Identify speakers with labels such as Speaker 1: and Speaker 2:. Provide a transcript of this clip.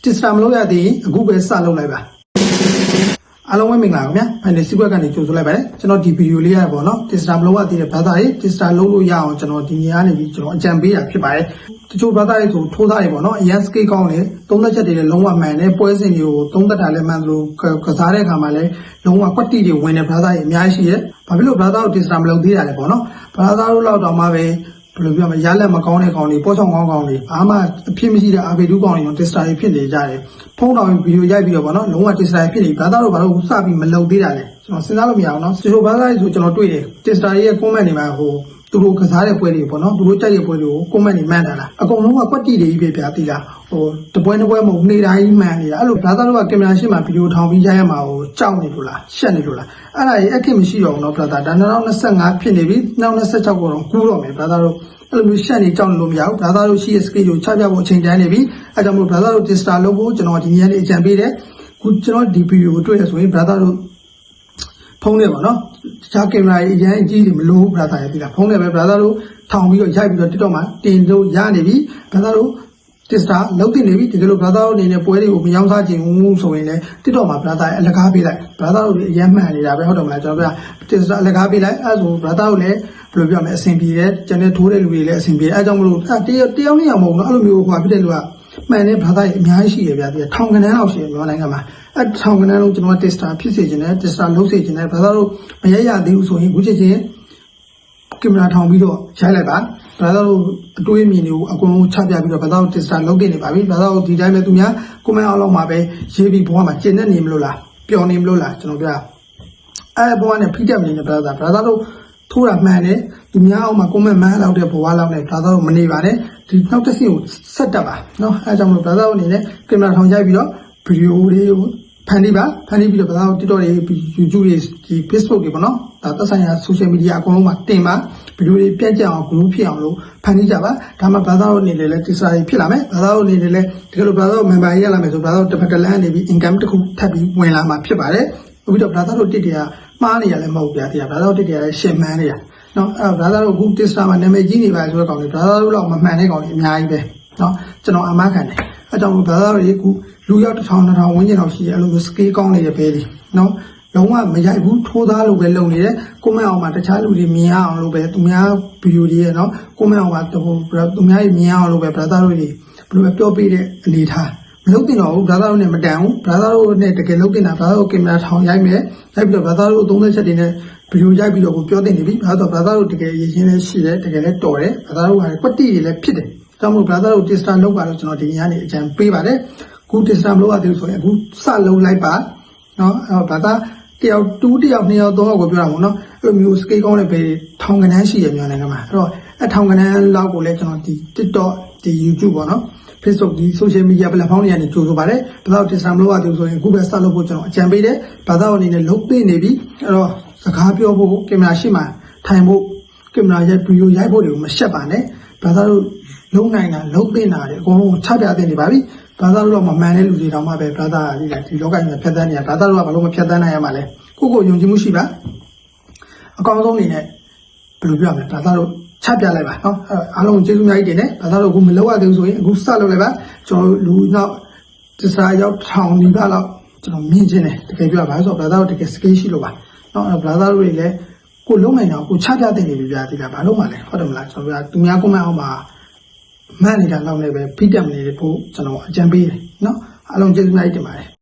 Speaker 1: Tesla မလုပ်ရသေးအခုပဲစလုပ်လိုက်ပါအားလုံးပဲမင်္ဂလာပါခင်ဗျာ။အဲဒီစီးပွားကနေကြိုဆိုလိုက်ပါတယ်။ကျွန်တော်ဒီဗီဒီယိုလေးရပေါ့နော်။ Tesla မလုပ်ရသေးတဲ့ဘာသာရေး Tesla လုပ်လို့ရအောင်ကျွန်တော်ဒီနေရာနေပြီးကျွန်တော်အကြံပေးတာဖြစ်ပါတယ်။တချို့ဘာသာရေးဆိုထိုးသားတွေပေါ့နော်။အရန် scale ကောင်းတယ်။သုံးသက်ချက်တွေလည်းလုံးဝမှန်တယ်။ပွဲစဉ်တွေကိုသုံးသက်တာလည်းမှန်တယ်လို့ကစားတဲ့အခါမှာလည်းလုံးဝကွက်တီတွေဝင်တဲ့ဘာသာရေးအများကြီးရှိတယ်။ဘာဖြစ်လို့ဘာသာကို Tesla မလုပ်သေးတာလဲပေါ့နော်။ဘာသာတို့လောက်တော့မှပဲဘယ်လိုပြောမလဲရလက်မကောင်းတဲ့ကောင်တွေပေါ်ချောင်းကောင်းကောင်တွေဘာမှအဖြစ်မရှိတဲ့အာဘေဒူးကောင်တွေ Tesla တွေဖြစ်နေကြတယ်ဖုန်းတော်ဗီဒီယိုရိုက်ပြီးတော့ဗောနော်လုံးဝ Tesla ဖြစ်နေဘာသာတော့ဘာလို့စပြီးမလုပ်သေးတာလဲကျွန်တော်စဉ်းစားလို့မရအောင်နော်ဒီလိုဘာသာရေးဆိုကျွန်တော်တွေ့တယ် Tesla ရဲ့ comment တွေမှာဟိုသူတို့ကစားတဲ့ပွဲတွေပေါ့နော်သူတို့ကြိုက်တဲ့ပွဲတွေကို comment တွေမှန်တာလားအကုန်လုံးကကွက်တီတွေကြီးပဲဗျာတိလားဟိုတပွဲတစ်ပွဲမဟုတ်နေ့တိုင်းမှန်နေတာအဲ့လိုဘာသာတော့ကင်မရာရှေ့မှာဗီဒီယိုထောင်ပြီးရိုက်ရမှာဟိုကြောက်နေလို့လားရှက်နေလို့လားအဲ့ဒါကြီးအခင်မရှိတော့ဘူးနော်ဘာသာဒါ2025ဖြစ်နေပြီ2026ကိုတော့ကူးတော့မယ်ဘာသာတော့အဲ့လိုမျိုးရှက်နေကြောက်နေလို့မရဘူးဘာသာတို့ရှိရဲ့ scale ကိုချပြဖို့အချိန်တန်းနေပြီအဲကြောင့်မို့ဘာသာတို့ Tesla လုပ်ဖို့ကျွန်တော်ဒီနေ့လေးအကြံပေးတယ်ခုကျွန်တော်ဒီဗီဒီယိုကိုတွေ့ရဆိုရင်ဘာသာတို့ဖုန်းနဲ့ပေါ့နော်တခြားကင်မရာကြီးအရင်အကြီးတွေမလို့ဘာသာရေးပြီလားဖုန်းနဲ့ပဲဘာသာတို့ထောင်ပြီးတော့ရိုက်ပြီးတော့ TikTok မှာတင်လို့ရနေပြီဘာသာတို့ Tesla လုပ်တင်နေပြီတကယ်လို့ဘာသာတို့အနေနဲ့ပွဲတွေကိုမယောင်းစားခြင်းဘူးဆိုရင်လည်း TikTok မှာဘာသာအလကားပေးလိုက်ဘာသာတို့အရင်မှန်နေတာပဲဟုတ်တယ်မလားကျွန်တော်ပြော Tesla အလကားပေးလိုက်အဲဆိုဘာသာတို့လည်းဘယ်လိုပြောမလဲအဆင်ပြေတယ်ကျန်တဲ့ထိုးတဲ့လူတွေလည်းအဆင်ပြေအဲကြောင့်မလို့တယောက်နှစ်ယောက်မဟုတ်ဘူးနော်အဲ့လိုမျိုးဟိုဖြစ်တဲ့လူကမှန်တဲ့ဘာသာရေးအများကြီးရှိရဗျာဒီထောင်ကနန်းလောက်ရှိရမြန်မာနိုင်ငံမှာအဲထောင်ကနန်းလုံးကျွန်တော် Tesla ဖြစ်စေခြင်းနဲ့ Tesla လုပ်စေခြင်းနဲ့ဘာသာတို့မရရသေးဘူးဆိုရင်အခုချက်ချင်းကင်မရာထောင်ပြီးတော့ရိုက်လိုက်ပါဘာသာတို့အတွေးအမြင်တွေကိုအကုန်လုံးချပြပြီးတော့ဘာသာတို့ Tesla လုပ်တင်နေပါပြီဘာသာတို့ဒီတိုင်းပဲသူများ comment အောက်လောက်မှာပဲရေးပြီးဘဝမှာကျင့်နေနေမလို့လားပျော်နေမလို့လားကျွန်တော်ပြအဲဘဝနဲ့ဖိတက်နေတယ်ဘာသာတို့ထိုးတာမှန်တယ်သူများအောင်မှာ comment မှန်လောက်တဲ့ဘဝလောက်နဲ့ဘာသာတို့မနေပါနဲ့ဒီနောက်တစ်ဆင့်ကိုဆက်တက်ပါနော်အဲကြောင့်မလို့ဘာသာတို့အနေနဲ့ကင်မရာထောင်ရိုက်ပြီးတော့ဗီဒီယိုလေးကိုဖန်တီးပြီးတော့ဘာသာတို့ TikTok တွေ YouTube တွေဒီ Facebook တွေပေါ့နော်ဒါသက်ဆိုင်ရာ social media အကုန်လုံးမှာတင်ပါဗီဒီယိုတွေပြန့်ကျက်အောင် group ဖြစ်အောင်လို့ဖန်တီးကြပါဒါမှဘာသာတို့အနေနဲ့လည်း Tesla တွေဖြစ်လာမယ်ဘာသာတို့အနေနဲ့လည်းတကယ်လို့ဘာသာတို့ member ရလာမယ်ဆိုဘာသာတို့တစ်ဖက်တစ်လမ်းနေပြီး income တစ်ခုထပ်ပြီးဝင်လာမှာဖြစ်ပါတယ်ပြီးတော့ဘာသာတို့တစ်တရာမှားနေရလည်းမဟုတ်ဗျာတရားဘာသာတို့တစ်တရာလည်းရှင်းမှန်းနေရနော်အဲ့ဘာသာတို့အခု Tesla မှာနာမည်ကြီးနေပါဆိုတဲ့ကောင်တွေဘာသာတို့လောက်မမှန်တဲ့ကောင်တွေအများကြီးပဲနော်ကျွန်တော်အမှားခံတယ်အဲကြောင့်ဘာသာတို့တွေအခုလူရောက်1000-2000ဝန်းကျင်လောက်ရှိတယ်အဲ့လိုမျိုး scale ကောင်းနေတဲ့ဘဲတွေနော်လုံးဝမရိုက်ဘူးထိုးသားလို့ပဲလုပ်နေတယ်ကွန်မန့်အောင်မှာတခြားလူတွေမြင်အောင်လို့ပဲသူများဗီဒီယိုတွေရဲ့နော်ကွန်မန့်အောင်မှာသူများတွေမြင်အောင်လို့ပဲဘာသာတို့တွေဘယ်လိုပဲပြောပေးတဲ့အနေထားမလုပ်တင်တော့ဘူးဘာသာတို့နဲ့မတန်ဘူးဘာသာတို့နဲ့တကယ်လုပ်တင်တာဘာသာတို့ကင်မရာထောင်ရိုက်မယ်ရိုက်ပြီးတော့ဘာသာတို့သုံးသက်ချက်တွေနဲ့ဗီဒီယိုရိုက်ပြီးတော့ကိုပြောတင်နေပြီဘာသာတို့တကယ်ရည်ရှင်းလည်းရှိတယ်တကယ်လည်းတော်တယ်ဘာသာတို့ကကွက်တီတွေလည်းဖြစ်တယ်ကြောင့်မို့ဘာသာတို့ Tesla လုပ်ပါလို့ကျွန်တော်ဒီနေ့ကနေအကြံပေးပါတယ်ခု Tesla မလုပ်ရသေးဘူးဆိုရင်အခုစလုပ်လိုက်ပါနော်အဲ့ဘာသာတယောက်2ယောက်2ယောက်3ယောက်ကိုပြောတာပေါ့နော်အဲ့လိုမျိုး scale ကောင်းတဲ့ဘယ်ထောင်ကနန်းရှိရမြန်မာနိုင်ငံမှာအဲ့တော့အထောင်ကနန်းလောက်ကိုလည်းကျွန်တော်ဒီ TikTok ဒီ YouTube ပေါ့နော် Facebook ဒီ social media platform တွေကနေကြိုဆိုပါတယ်ဘာသာ Tesla မလုပ်ရသေးဘူးဆိုရင်အခုပဲစလုပ်ဖို့ကျွန်တော်အကြံပေးတယ်ဘာသာအနေနဲ့လုပ်သိနေပြီအဲ့တော့စကားပြောဖို့ကင်မရာရှိမှထိုင်ဖို့ကင်မရာရိုက်ဗီဒီယိုရိုက်ဖို့တွေကိုမရှက်ပါနဲ့ဘာသာတို့လုံးနိုင်တာလုံးသိနေတာတွေအကုန်လုံးချပြသိနေပါပြီဘာသာတို့တော့မမှန်တဲ့လူတွေတောင်မှပဲဘာသာဒီလောကကြီးမှာဖြတ်သန်းနေတာဘာသာတို့ကဘာလို့မဖြတ်သန်းနိုင်ရမှာလဲကိုယုံကြည်မှုရှိပါအကောင်းဆုံးအနေနဲ့ဘယ်လိုပြောရမလဲဘာသာတို့ချပြလိုက်ပါနော်အားလုံးကျေးဇူးအများကြီးတင်တယ်ဘာသာတို့အခုမလုပ်ရသေးဘူးဆိုရင်အခုစလုပ်လိုက်ပါကျွန်တော်လူနောက်Teslaရောက်1000နီးပါးလောက်ကျွန်တော်မြင်ချင်းတယ်တကယ်ပြောပါဆိုတော့ဘာသာတို့တကယ် scale ရှိလို့ပါနော်ဘာသာတို့တွေလည်းကိုလုံးနိုင်တာကိုချပြသိနေပြီဗျာဒီကဘာလို့မှလဲဟုတ်တယ်မလားကျွန်တော်ကသူများ comment အောက်မှာမှန်နေတာလောက်နဲ့ပဲဖိတက်မနေဖို့ကျွန်တော်အကြံပေးတယ်နော်အားလုံးကျေးဇူးများတင်ပါတယ်